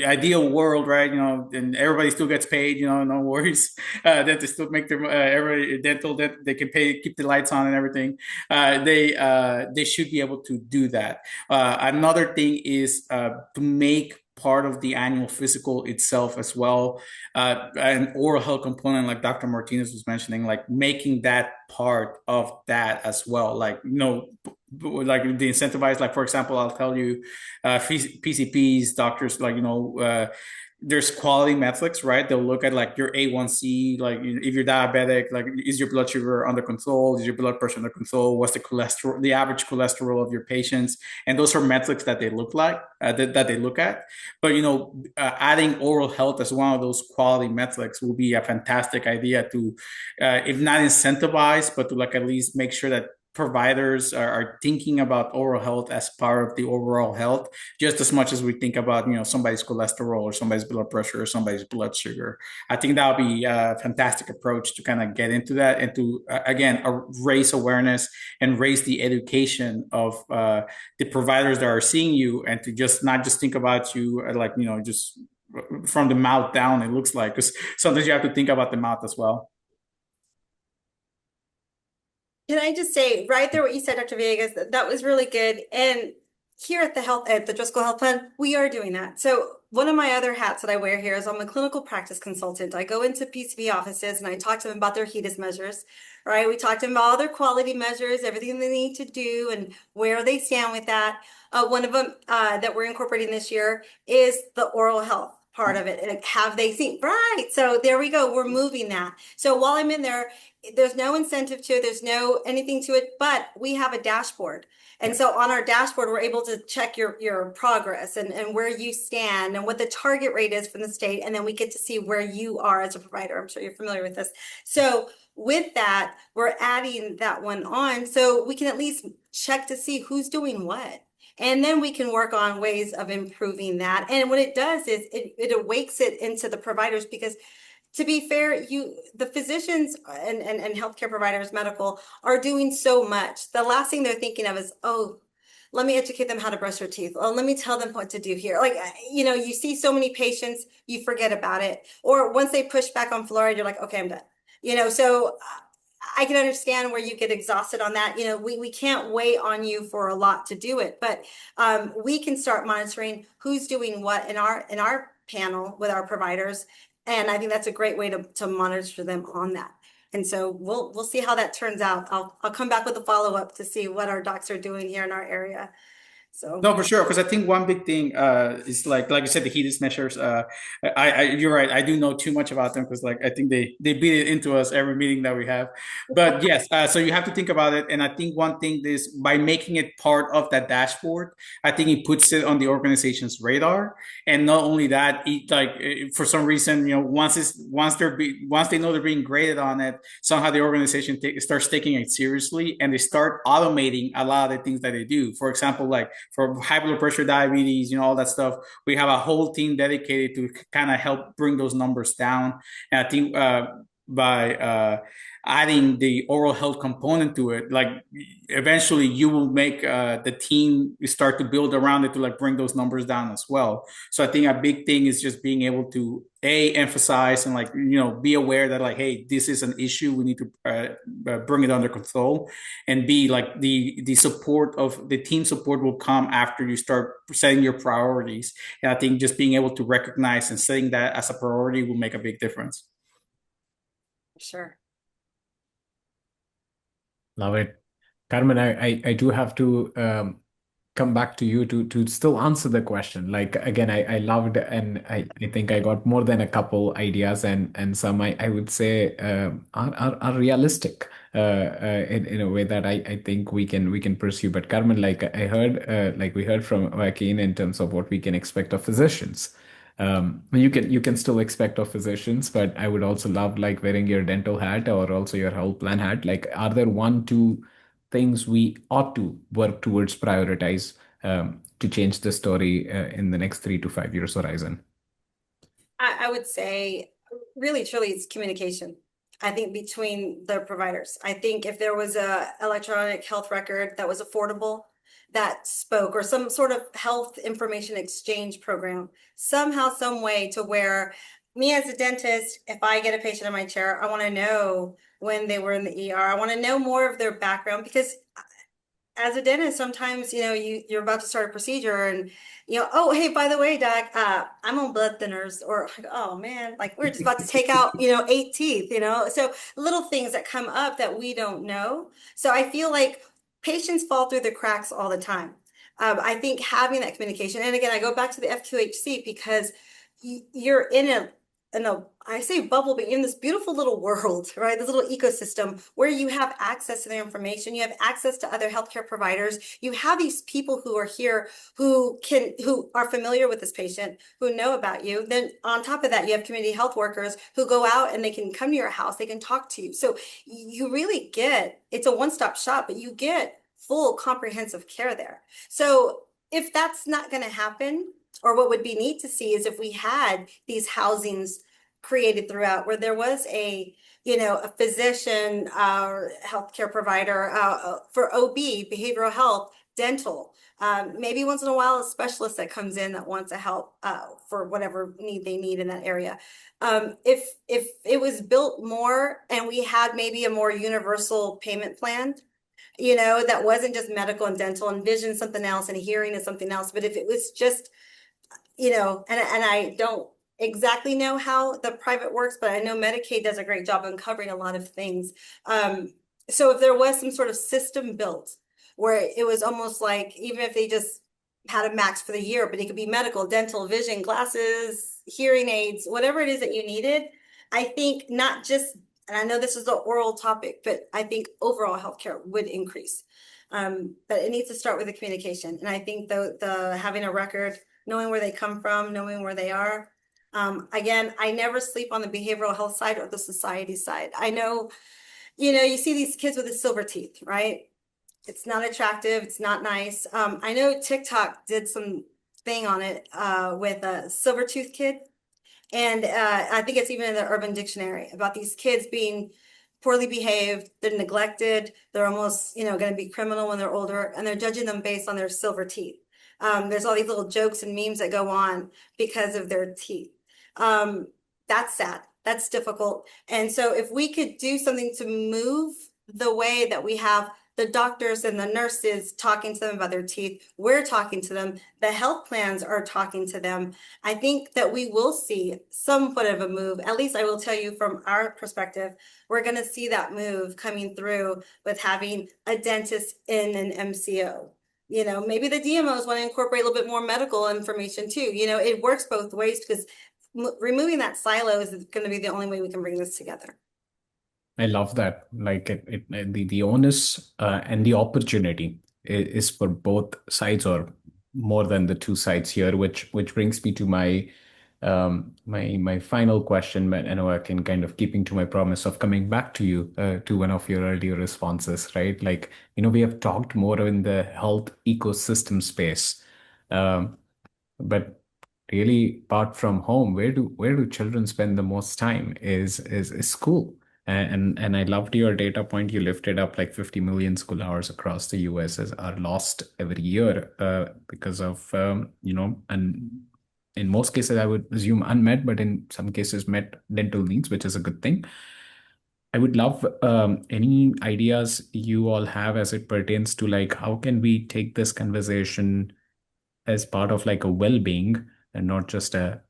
ideal world, right? And everybody still gets paid, no worries. That they still make their every dental that they can pay, keep the lights on and everything. They should be able to do that. Another thing is to make part of the annual physical itself as well, an oral health component, like Dr. Martinez was mentioning, like making that part of that as well. Like, like the incentivize, like for example, I'll tell you, PCPs, doctors, like, there's quality metrics, right? They'll look at like your A1C, like if you're diabetic, like is your blood sugar under control? Is your blood pressure under control? What's the cholesterol, the average cholesterol of your patients? And those are metrics that they look like, that they look at. But, adding oral health as one of those quality metrics will be a fantastic idea to, if not incentivize, but to like at least make sure that providers are thinking about oral health as part of the overall health, just as much as we think about, somebody's cholesterol or somebody's blood pressure or somebody's blood sugar. I think that would be a fantastic approach to kind of get into that and to, again, raise awareness and raise the education of the providers that are seeing you, and to just not just think about you like, just from the mouth down, it looks like, because sometimes you have to think about the mouth as well. Can I just say right there what you said, Dr. Villegas, that was really good. And here at the Driscoll Health Plan, we are doing that. So one of my other hats that I wear here is I'm a clinical practice consultant. I go into PCP offices and I talk to them about their HEDIS measures, right? We talk to them about all their quality measures, everything they need to do and where they stand with that. One of them that we're incorporating this year is the oral health part of it. And have they seen, right? So there we go. We're moving that. So while I'm in there, there's no incentive to it, there's no anything to it, but we have a dashboard. And so on our dashboard, we're able to check your progress and where you stand and what the target rate is from the state. And then we get to see where you are as a provider. I'm sure you're familiar with this. So with that, we're adding that one on so we can at least check to see who's doing what. And then we can work on ways of improving that. And what it does is it awakes it into the providers, because to be fair, the physicians and healthcare providers, medical, are doing so much. The last thing they're thinking of is, oh, let me educate them how to brush their teeth. Oh, let me tell them what to do here. Like, you see so many patients, you forget about it. Or once they push back on fluoride, you're like, okay, I'm done. So I can understand where you get exhausted on that. We can't wait on you for a lot to do it, but we can start monitoring who's doing what in our panel with our providers. And I think that's a great way to monitor them on that. And so we'll see how that turns out. I'll come back with a follow-up to see what our docs are doing here in our area. So No, for sure. Because I think one big thing is like you said, the HEDIS measures. You're right. I do know too much about them because like I think they beat it into us every meeting that we have. But yes, so you have to think about it. And I think one thing is by making it part of that dashboard, I think it puts it on the organization's radar. And not only that, for some reason, once they know they're being graded on it, somehow the organization starts taking it seriously, and they start automating a lot of the things that they do. For example, like for high blood pressure, diabetes, all that stuff, we have a whole team dedicated to kind of help bring those numbers down. And I think by adding the oral health component to it, like eventually you will make the team start to build around it to like bring those numbers down as well. So I think a big thing is just being able to emphasize and like be aware that like, hey, this is an issue, we need to bring it under control, and B, like the support of the team support will come after you start setting your priorities. And I think just being able to recognize and setting that as a priority will make a big difference. sure. Love it. Carmen, I do have to come back to you to still answer the question. Like again, I loved, and I think I got more than a couple ideas, and some I would say are realistic in a way that I think we can pursue. But Carmen, like I heard, like we heard from Joaquin in terms of what we can expect of physicians. You can still expect of physicians, but I would also love like wearing your dental hat or also your health plan hat. Like, are there one, two things we ought to work towards prioritize to change the story in the next 3 to 5 years horizon? I would say really, truly, it's communication. I think between the providers. I think if there was a electronic health record that was affordable, that spoke, or some sort of health information exchange program, somehow, some way, to where me as a dentist, if I get a patient in my chair, I want to know when they were in the ER. I want to know more of their background, because as a dentist, sometimes, you're about to start a procedure, and, oh, hey, by the way, doc, I'm on blood thinners, or, like, oh man, like, we're just about to take out, 8 teeth, so little things that come up that we don't know. So I feel like patients fall through the cracks all the time. I think having that communication, and again, I go back to the FQHC, because you're in a, I say bubble, but in this beautiful little world, right? This little ecosystem where you have access to the information, you have access to other healthcare providers, you have these people who are here who are familiar with this patient, who know about you. Then on top of that, you have community health workers who go out and they can come to your house, they can talk to you. So you really it's a one-stop shop, but you get full comprehensive care there. So if that's not going to happen, or what would be neat to see, is if we had these housings created throughout, where there was a physician, healthcare provider, for OB, behavioral health, dental, maybe once in a while a specialist that comes in that wants to help, for whatever need they need in that area. If it was built more, and we had maybe a more universal payment plan, that wasn't just medical and dental, and vision something else, and hearing is something else, but if it was just, and I don't exactly know how the private works, but I know Medicaid does a great job of covering a lot of things. So if there was some sort of system built where it was almost like, even if they just had a max for the year, but it could be medical, dental, vision, glasses, hearing aids, whatever it is that you needed, I think not just, and I know this is the oral topic, but I think overall healthcare would increase. But it needs to start with the communication. And I think the having a record, knowing where they come from, knowing where they are. Again, I never sleep on the behavioral health side or the society side. I know, you see these kids with the silver teeth, right? It's not attractive. It's not nice. I know TikTok did some thing on it, with a silver tooth kid. And I think it's even in the Urban Dictionary about these kids being poorly behaved, they're neglected, they're almost, going to be criminal when they're older, and they're judging them based on their silver teeth. There's all these little jokes and memes that go on because of their teeth. That's sad. That's difficult. And so if we could do something to move the way that we have the doctors and the nurses talking to them about their teeth, we're talking to them, the health plans are talking to them, I think that we will see somewhat of a move. At least I will tell you, from our perspective, we're going to see that move coming through with having a dentist in an MCO. Maybe the DMOs want to incorporate a little bit more medical information too. It works both ways, because removing that silo is going to be the only way we can bring this together. I love that. Like the onus and the opportunity is for both sides, or more than the two sides here, which brings me to my final question. But I know I can kind of keeping to my promise of coming back to you, to one of your earlier responses, right? Like, we have talked more in the health ecosystem space, um, but really, apart from home, where do children spend the most time? Is school. And I loved your data point. You lifted up like 50 million school hours across the US are lost every year, because of, and in most cases, I would assume unmet, but in some cases met dental needs, which is a good thing. I would love any ideas you all have as it pertains to, like, how can we take this conversation as part of like a well-being, and not just a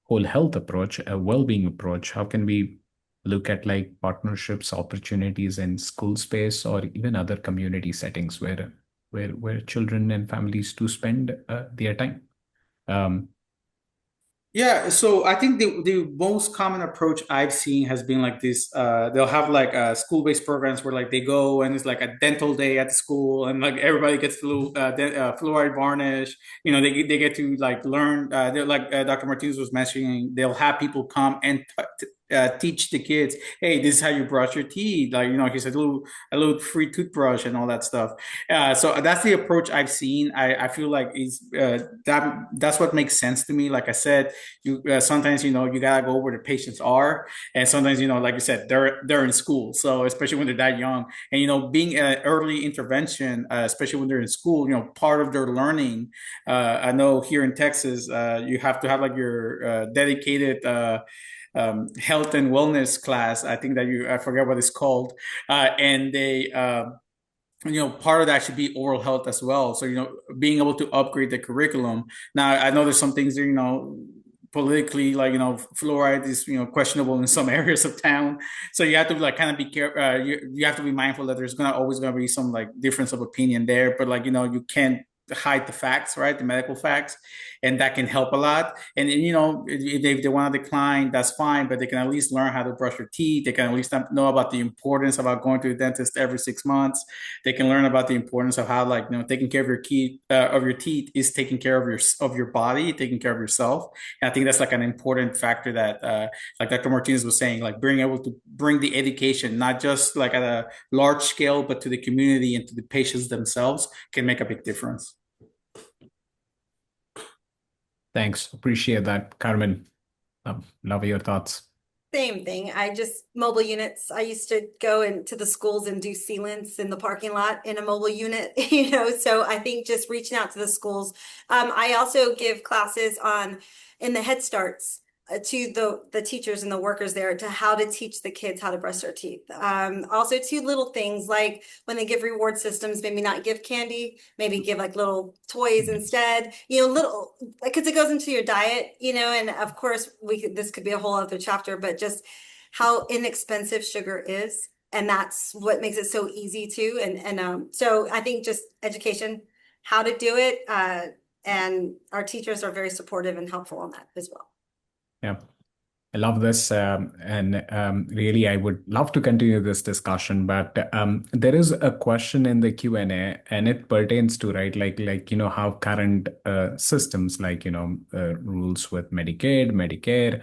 whole health approach, a well-being approach. How can we look at like partnerships, opportunities in school space, or even other community settings where children and families do spend their time? Um, Yeah, so I think the most common approach I've seen has been like this. They'll have like school-based programs where like they go and it's like a dental day at the school, and like everybody gets fluoride varnish. They get to like learn. They're like Dr. Martinez was mentioning. They'll have people come and teach the kids, hey, this is how you brush your teeth. Like, here's a little free toothbrush and all that stuff. So that's the approach I've seen. I feel like that's what makes sense to me. Like I said, you sometimes you gotta go where the patients are, and sometimes like you said, they're in school. So especially when they're that young, and being an early intervention, especially when they're in school, part of their learning. I know here in Texas, you have to have like your dedicated health and wellness class. I think that I forget what it's called, and they. Part of that should be oral health as well. So, being able to upgrade the curriculum. Now, I know there's some things that, politically, like, fluoride is, questionable in some areas of town. So you have to like kind of be careful. You have to be mindful that there's always going to be some like difference of opinion there, but like, you can't hide the facts, right? The medical facts, and that can help a lot. And if they want to decline, that's fine, but they can at least learn how to brush their teeth. They can at least know about the importance about going to the dentist every 6 months. They can learn about the importance of how, like, taking care of your teeth is taking care of your body, taking care of yourself. And I think that's like an important factor that, like Dr. Martinez was saying, like being able to bring the education, not just like at a large scale, but to the community and to the patients themselves, can make a big difference. Thanks. Appreciate that, Carmen. Love your thoughts. Same thing. Mobile units. I used to go into the schools and do sealants in the parking lot in a mobile unit, so I think just reaching out to the schools. I also give classes in the Head Starts to the teachers and the workers there to how to teach the kids how to brush their teeth. Also to little things like when they give reward systems, maybe not give candy, maybe give like little toys instead, little, because it goes into your diet, and of course this could be a whole other chapter, but just how inexpensive sugar is. And that's what makes it so easy too. And so I think just education, how to do it. And our teachers are very supportive and helpful on that as well. Yeah, I love this. And really, I would love to continue this discussion, but there is a question in the Q&A, and it pertains to, right, like how current systems, like, rules with Medicaid, Medicare,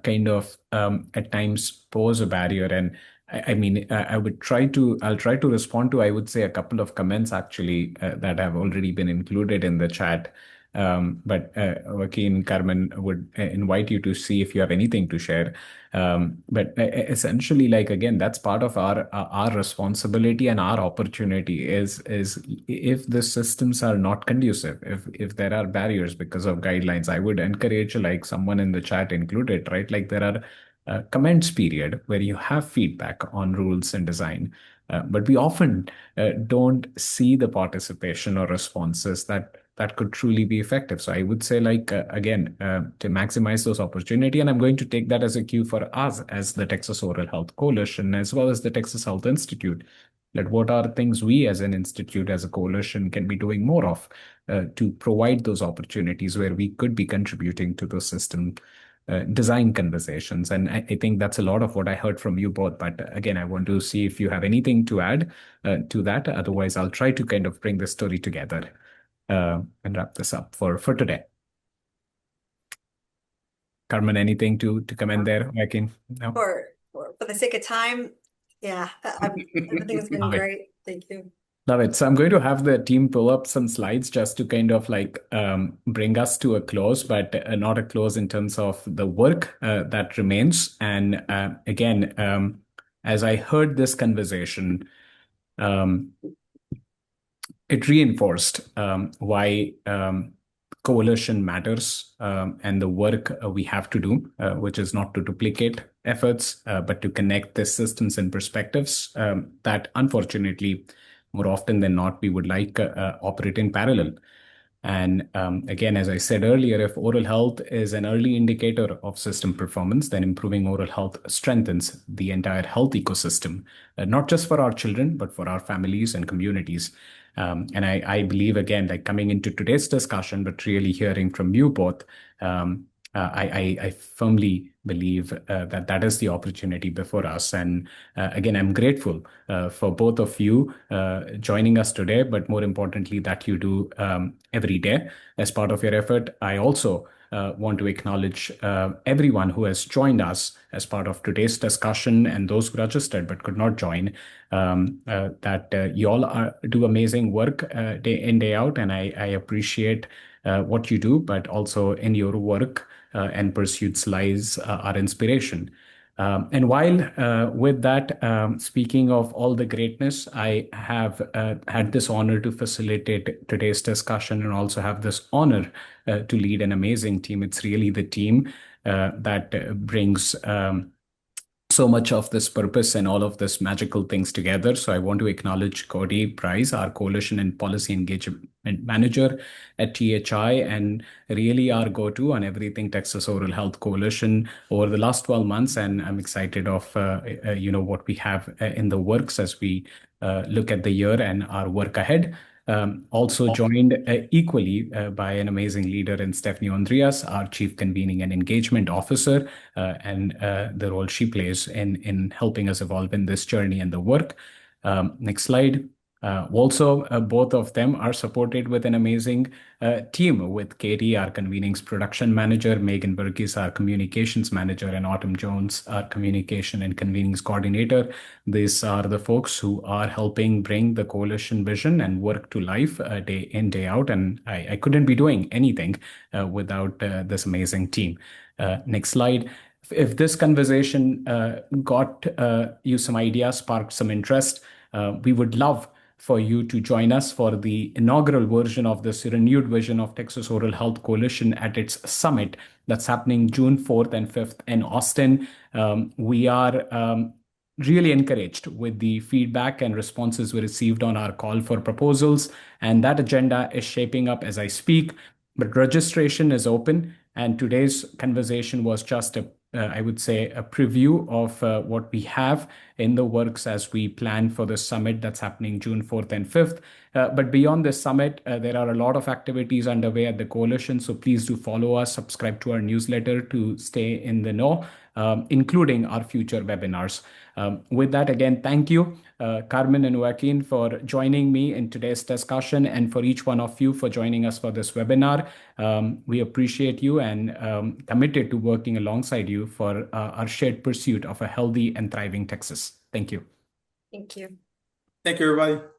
kind of at times pose a barrier. And I mean, I'll try to respond to, I would say, a couple of comments actually that have already been included in the chat. But Joaquin, Carmen, would invite you to see if you have anything to share. But essentially, like, again, that's part of our responsibility and our opportunity is if the systems are not conducive, if there are barriers because of guidelines, I would encourage, like someone in the chat included, right? Like there are comments period where you have feedback on rules and design. But we often don't see the participation or responses that could truly be effective. So I would say, like, again, to maximize those opportunity, and I'm going to take that as a cue for us as the Texas Oral Health Coalition, as well as the Texas Health Institute, that what are things we as an institute, as a coalition, can be doing more of to provide those opportunities where we could be contributing to the system design conversations. And I think that's a lot of what I heard from you both. But again, I want to see if you have anything to add to that. Otherwise, I'll try to kind of bring the story together and wrap this up for today. Carmen, anything to comment there? No? For the sake of time, yeah, everything has been great. Thank you. Love it. So I'm going to have the team pull up some slides just to kind of like bring us to a close, but not a close in terms of the work that remains. And again, as I heard this conversation, it reinforced why coalition matters and the work we have to do, which is not to duplicate efforts, but to connect the systems and perspectives that unfortunately, more often than not, we would like operate in parallel. And again, as I said earlier, if oral health is an early indicator of system performance, then improving oral health strengthens the entire health ecosystem, not just for our children, but for our families and communities. And I believe, again, like coming into today's discussion, but really hearing from you both, I firmly believe that is the opportunity before us. And again, I'm grateful for both of you joining us today, but more importantly, that you do every day as part of your effort. I also want to acknowledge everyone who has joined us as part of today's discussion and those who registered but could not join. That you all do amazing work day in, day out, and I appreciate what you do, but also in your work and pursuits lies our inspiration. And while with that, speaking of all the greatness, I have had this honor to facilitate today's discussion and also have this honor to lead an amazing team. It's really the team that brings so much of this purpose and all of this magical things together. So I want to acknowledge Cody Price, our coalition and policy engagement manager at THI, and really our go-to on everything Texas Oral Health Coalition over the last 12 months. And I'm excited of what we have in the works as we look at the year and our work ahead. Also joined equally by an amazing leader in Stephanie Andreas, our Chief Convening and Engagement Officer, and the role she plays in helping us evolve in this journey and the work. Next slide. Also, both of them are supported with an amazing team with Katie, our convenings production manager, Megan Burgess, our communications manager, and Autumn Jones, our communication and convenings coordinator. These are the folks who are helping bring the coalition vision and work to life day in, day out. And I couldn't be doing anything without this amazing team. Next slide. If this conversation got you some ideas, sparked some interest, we would love for you to join us for the inaugural version of this renewed vision of Texas Oral Health Coalition at its summit that's happening June 4th and 5th in Austin. We are really encouraged with the feedback and responses we received on our call for proposals, and that agenda is shaping up as I speak. But registration is open, and today's conversation was just I would say, a preview of what we have in the works as we plan for the summit that's happening June 4th and 5th. But beyond this summit, there are a lot of activities underway at the coalition. So please do follow us, subscribe to our newsletter to stay in the know, including our future webinars. With that, again, thank you, Carmen and Joaquin, for joining me in today's discussion, and for each one of you for joining us for this webinar. We appreciate you and committed to working alongside you for our shared pursuit of a healthy and thriving Texas. Thank you. Thank you. Thank you, everybody.